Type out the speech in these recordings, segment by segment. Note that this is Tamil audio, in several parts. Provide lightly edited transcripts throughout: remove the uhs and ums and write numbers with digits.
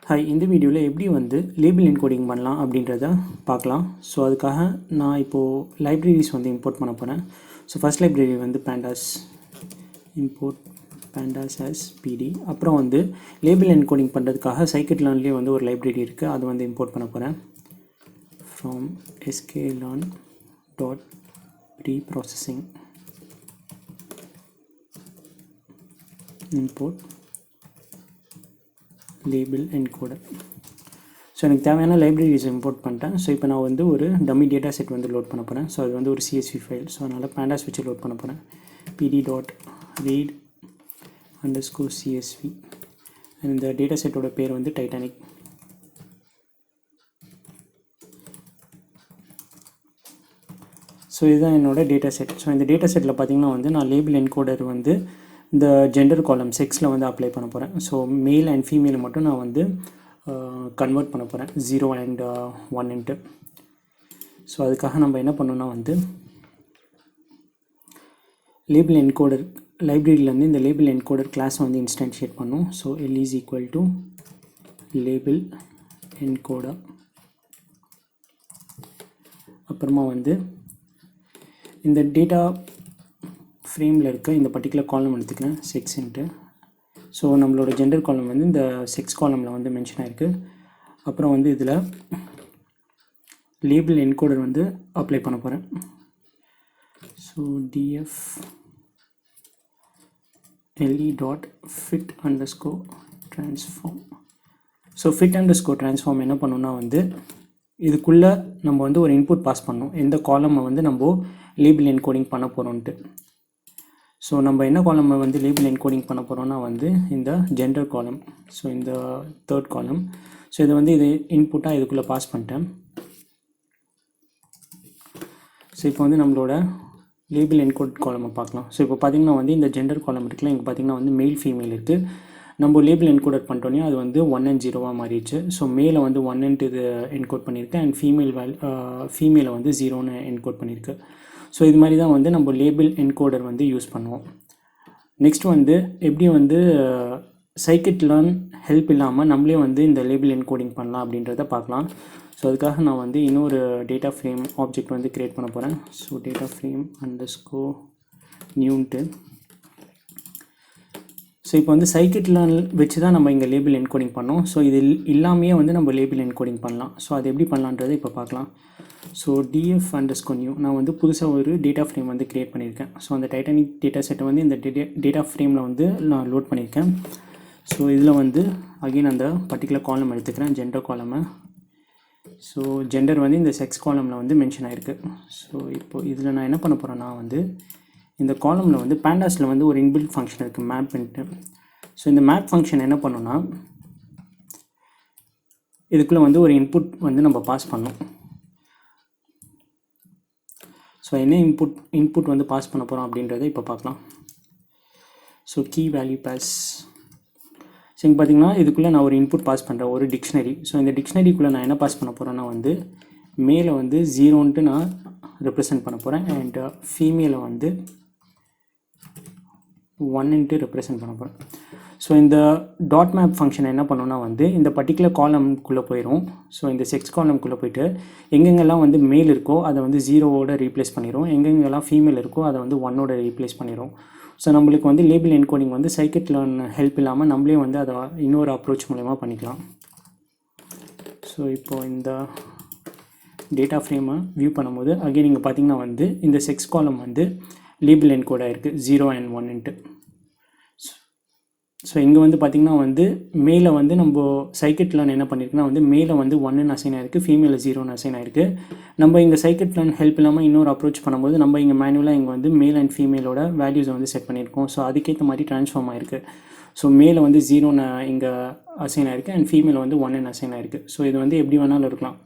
ஹாய், இந்த வீடியோவில் எப்படி லேபிள் என்கோடிங் பண்ணலாம் அப்படின்றத பார்க்கலாம். ஸோ அதுக்காக நான் இப்போது லைப்ரரிஸ் இம்போர்ட் பண்ண போகிறேன். So first library pandas import pandas as pd. அப்புறம் லேபிள் என்கோடிங் பண்ணுறதுக்காக scikit-learnலேயே ஒரு லைப்ரரி இருக்குது, அது இம்போர்ட் பண்ண போகிறேன். From sklearn dot preprocessing import labelencoder. So எனக்கு தேவையான லைப்ரரிஸ் இம்போர்ட் பண்ணிட்டேன். ஸோ இப்போ நான் ஒரு டம்மி டேட்டா செட் லோட் பண்ண போகிறேன். ஸோ அது ஒரு CSV ஃபைல். ஸோ அதனால் pandas வச்சு லோட் பண்ண போகிறேன். pd.read_csv. இந்த டேட்டா செட்டோட பேர் டைட்டானிக். ஸோ இதுதான் என்னோடய டேட்டா செட். ஸோ இந்த டேட்டா செட்டில் பார்த்தீங்கன்னா நான் லேபிள் என்கோடர் இந்த ஜெண்டர் காலம் செக்ஸில் அப்ளை பண்ண போகிறேன். ஸோ மேல் அண்ட் ஃபீமேல் மட்டும் நான் கன்வெர்ட் பண்ண போகிறேன் 0 and 1. ஸோ அதுக்காக நம்ம என்ன பண்ணோன்னா லேபிள் என்கோடர் லைப்ரரியிலேருந்து இந்த லேபிள் என்கோடர் கிளாஸ் இன்ஸ்டான்ஷியேட் பண்ணோம். So L is equal to labelencoder. அப்புறமா இந்த டேட்டா ஃப்ரேமில் இருக்க இந்த பர்டிகுலர் காலம் எடுத்துக்கிறேன் செக்ஸ்ன்ட்டு. ஸோ நம்மளோட ஜெண்டர் காலம் இந்த செக்ஸ் காலமில் மென்ஷன் ஆகிருக்கு. அப்புறம் இதில் லேபிள் என்கோடர் அப்ளை பண்ண போகிறேன். So df le.fit_transform. So fit_transform என்ன பண்ணோன்னா இதுக்குள்ளே நம்ம ஒரு இன்புட் பாஸ் பண்ணோம், எந்த காலமை நம்ம லேபிள் என்கோடிங் பண்ண போகிறோன்ட்டு. ஸோ நம்ம என்ன காலம் லேபிள் என்கோடிங் பண்ண போகிறோன்னா இந்த ஜெண்டர் காலம். ஸோ இந்த தேர்ட் காலம். ஸோ இது இது இன்புட்டாக இதுக்குள்ளே பாஸ் பண்ணிட்டேன். ஸோ இப்போ நம்மளோட லேபிள் என்கோட் காலமை பார்க்கலாம். ஸோ இப்போ பார்த்திங்கன்னா இந்த ஜெண்டர் காலம் இருக்குல்ல, இங்கே பார்த்திங்கன்னா மேல் ஃபீமேல் இருக்குது. நம்ம லேபிள் என்கோடர் பண்ணிட்டோன்னே அது 1 and 0 மாறிடுச்சு. ஸோ மேலே 1 இது என்கோட் பண்ணியிருக்கேன் அண்ட் ஃபீமேலை 0ன்னு என்கோட் பண்ணியிருக்கு. ஸோ இது மாதிரி தான் நம்ம லேபிள் என்கோடர் யூஸ் பண்ணுவோம். நெக்ஸ்ட் எப்படி scikit-learn ஹெல்ப் இல்லாமல் நம்மளே இந்த லேபிள் என்கோடிங் பண்ணலாம் அப்படின்றத பார்க்கலாம். ஸோ அதுக்காக நான் இன்னொரு டேட்டா ஃப்ரேம் ஆப்ஜெக்ட் க்ரியேட் பண்ண போகிறேன். ஸோ டேட்டா ஃப்ரேம் _newன்ட்டு. ஸோ இப்போ scikit-learn வச்சு தான் நம்ம இங்கே லேபிள் என்கோடிங் பண்ணோம். ஸோ இது இல்லாமையே நம்ம லேபிள் என்கோடிங் பண்ணலாம். ஸோ அது எப்படி பண்ணலான்றதை இப்போ பார்க்கலாம். ஸோ df_new நான் புதுசாக ஒரு டேட்டா ஃப்ரேம் க்ரியேட் பண்ணியிருக்கேன். ஸோ அந்த டைட்டானிக் டேட்டா செட்டை இந்த டேட்டா ஃப்ரேமில் நான் லோட் பண்ணியிருக்கேன். ஸோ இதில் அகெயின் அந்த பர்டிகுலர் காலம் எடுத்துக்கிறேன், ஜெண்டர் காலமை. ஸோ ஜெண்டர் இந்த செக்ஸ் காலமில் மென்ஷன் ஆகிருக்கு. ஸோ இப்போது இதில் நான் என்ன பண்ண போகிறேன்னா இந்த காலமில் pandas-ல ஒரு இன்பில்ட் ஃபங்க்ஷன் இருக்குது, மேப்ன்ட்டு. ஸோ இந்த மேப் ஃபங்க்ஷன் என்ன பண்ணோன்னா இதுக்குள்ளே ஒரு இன்புட் நம்ம பாஸ் பண்ணோம். ஸோ என்ன இன்புட் பாஸ் பண்ண போகிறோம் அப்படின்றத இப்போ பார்க்கலாம். So key value pass. So இங்கே பார்த்தீங்கன்னா இதுக்குள்ளே நான் ஒரு இன்புட் பாஸ் பண்ணுறேன், ஒரு டிக்ஷனரி. ஸோ இந்த டிக்ஷனரிக்குள்ளே நான் என்ன பாஸ் பண்ண போகிறேன்னா மேலே 0ன்ட்டு நான் ரெப்ரசன்ட் பண்ண போகிறேன் அண்ட் ஃபீமேலை 1ன்ட்டு ரெப்ரசன்ட் பண்ண போகிறேன். ஸோ இந்த டாட் மேப் ஃபங்க்ஷன் என்ன பண்ணோன்னா இந்த பர்டிகுலர் காலம்குள்ளே போயிடும். ஸோ இந்த செக்ஸ் காலம்குள்ளே போய்ட்டு எங்கெங்கெல்லாம் மேல் இருக்கோ அதை 0வோட ரீப்ளேஸ் பண்ணிடும், எங்கெங்கெல்லாம் ஃபீமேல் இருக்கோ அதை 1ஓட ரீப்ளேஸ் பண்ணிடும். ஸோ நம்மளுக்கு லேபிள் என்கோடிங் scikit-learn ஹெல்ப் இல்லாமல் நம்மளே அதை இன்னொரு அப்ரோச் மூலமாக பண்ணிக்கலாம். ஸோ இப்போது இந்த டேட்டா ஃப்ரேமை வியூ பண்ணும்போது அகெயின் இங்கே பார்த்திங்கன்னா இந்த செக்ஸ் காலம் லேபிள் என்கோட் ஆகிருக்கு 0 and 1ன்ட்டு. ஸோ இங்கே பார்த்திங்கன்னா மேலே நம்ம scikit-learn என்ன பண்ணியிருக்குன்னா மேலே 1ன்னு அசைன் ஆகிருக்கு, ஃபீமேல 0ன்னு அசைன் ஆகிருக்கு. நம்ம இங்கே scikit-learn ஹெல்ப் இல்லாமல் இன்னொரு அப்ரோச் பண்ணும்போது நம்ம இங்கே மேனுவலாக இங்கே மேல் அண்ட் ஃபீமேலோட வேல்யூஸை செட் பண்ணியிருக்கோம். ஸோ அதுக்கேற்ற மாதிரி ட்ரான்ஸ்ஃபார்ம் ஆகிருக்கு. ஸோ மேலே 0ன்னு இங்கே அசைன் ஆகிருக்கு அண்ட் ஃபீமேல் 1ன்னு அசைன் ஆகிருக்கு. ஸோ இது எப்படி வேணாலும் இருக்கலாம்.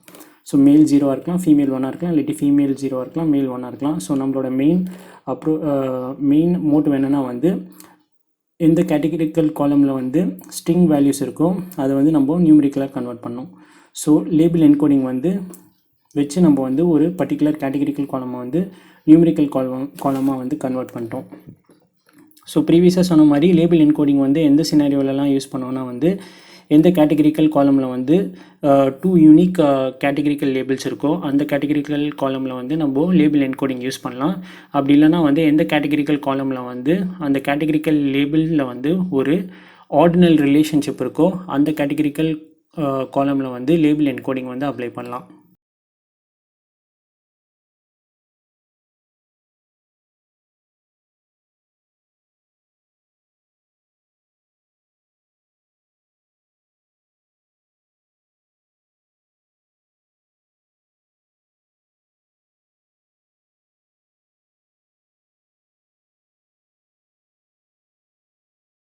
ஸோ மேல் 0 இருக்கலாம், ஃபீமேல் 1 இருக்கலாம், இல்லாட்டி ஃபீமேல் 0 இருக்கலாம், மேல் 1 இருக்கலாம். ஸோ நம்மளோட மெயின் மோட்டிவ் என்னென்னா எந்த கேட்டகரிக்கல் காலமில் ஸ்ட்ரிங் வேல்யூஸ் இருக்கோ அதை நம்ம நியூமரிக்கலாக கன்வெர்ட் பண்ணோம். ஸோ லேபிள் என்கோடிங் வச்சு நம்ம ஒரு பர்டிகுலர் கேட்டகரிக்கல் காலமை நியூமரிக்கல் காலமாக கன்வெர்ட் பண்ணிட்டோம். ஸோ ப்ரீவியஸாக சொன்ன மாதிரி லேபிள் என்கோடிங் எந்த சினாரியோலலாம் யூஸ் பண்ணோன்னா எந்த கேட்டகரிக்கல் காலமில் வந்து 2 யூனிக் கேட்டகரிக்கல் லேபிள்ஸ் இருக்கோ அந்த கேட்டகரிக்கல் காலமில் வந்து நம்ம லேபிள் என்கோடிங் யூஸ் பண்ணலாம். அப்படி இல்லைனா வந்து எந்த கேட்டகரிக்கல் காலமில் வந்து அந்த கேட்டகரிக்கல் லேபிளில் வந்து ஒரு ஆர்டினல் ரிலேஷன்ஷிப் இருக்கோ அந்த கேட்டகரிக்கல் காலமில் வந்து லேபிள் என்கோடிங் வந்து அப்ளை பண்ணலாம்.